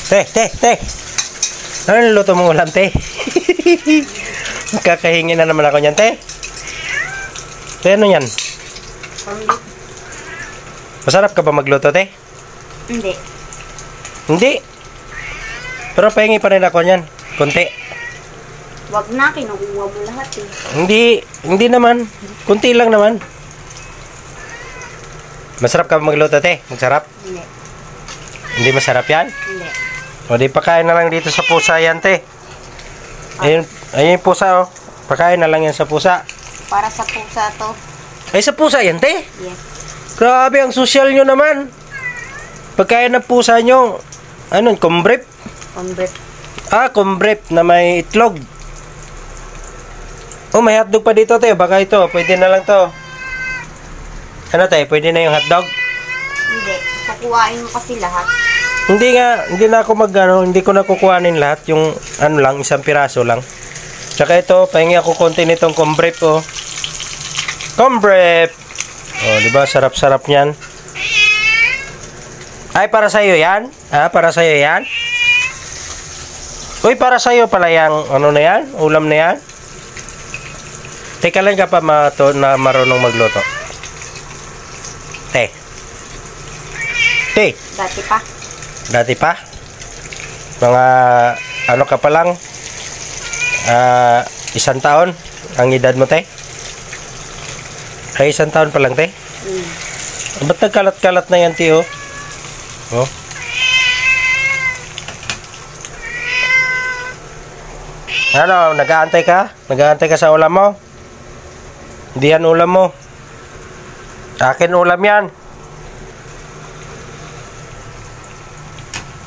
Te. Ano niluto mong ulam, te? Kakahingi na naman ako niyan, te. Te, ano yan? Masarap ka ba magluto, te? Hindi. Hindi. Pero pahingi pa rin ako niyan. Kunti. Wag na, kinukuha mo lahat eh. Hindi naman. Kunti lang naman. Masarap ka ba magluto, te? Masarap? Hindi. Hindi masarap yan? Hindi. O di pakain na lang dito sa pusa yan, te. Ayun yung pusa, oh. Pakain na lang yan sa pusa. Para sa pusa to. Ay, sa pusa yan, te? Yes. Grabe, ang social nyo naman. Pagkain ng pusa nyo, ano, kumbrip? Pambret. Kumbrip na may itlog. Oh, may hotdog pa dito, te. Baka ito, pwede na lang to. Ano, te? Pwede na yung hotdog? Hindi. Kukuhain mo kasi lahat. Hindi na ako hindi ko na kukuhanin lahat. Yung, ano lang, isang piraso lang. Tsaka ito, pahingi ako konti nitong kumbrip, oh. Kumbrip! Oh, di ba? Sarap-sarap niyan. Ay, para sa'yo yan? Para sa'yo yan? Uy, para sa'yo pala yung, ano na yan? Ulam na yan? Teka lang ka pa na marunong magluto. Te. Dati pa? Mga, ano ka pa lang? 1 taon? Ang edad mo, te? Ay, 1 taon pa lang, te? Ba't nagkalat-kalat na yan, te, oh? Oh? Ano, nag-aantay ka? Nag-aantay ka sa ulam mo? Hindi yan ulam mo. Akin ulam yan.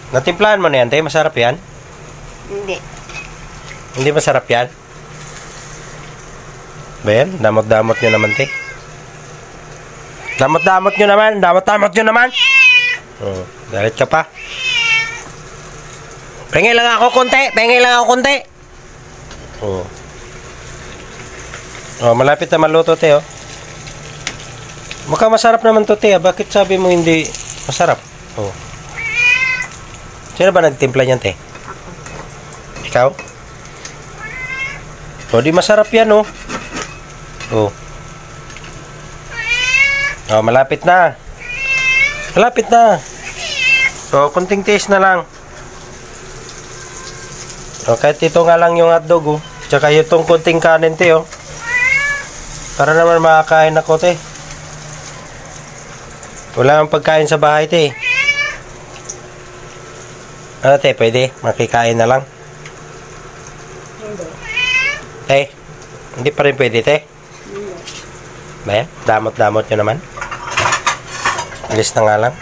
Natimplahan mo na yan, te? Masarap yan? Hindi. Hindi masarap yan? Ba yan? Damot-damot nyo naman, te. Damot-damot nyo naman! Damot-damot nyo naman! Oh, galit ka pa. Pengi lang ako konti! Oh. Oh, malapit na maluto, te, oh. Mukhang masarap naman to, te. Bakit sabi mo hindi masarap? Oh. Sino ba nagtimpla niyan, te? Ako. Ikaw? O, di masarap yan, oh. Oh. Oh, malapit na. Malapit na. So, kunting taste na lang. O, kahit ito nga lang yung hotdog, oh. Tsaka itong kunting kanin, te, oh. Para naman makakain ako, te. Wala ang pagkain sa bahay, te. Ano, te, pwede? Makikain na lang? Hindi. Te, hindi pa rin pwede, te? Hindi. Ba yan? Damot-damot nyo naman. Alis na nga lang.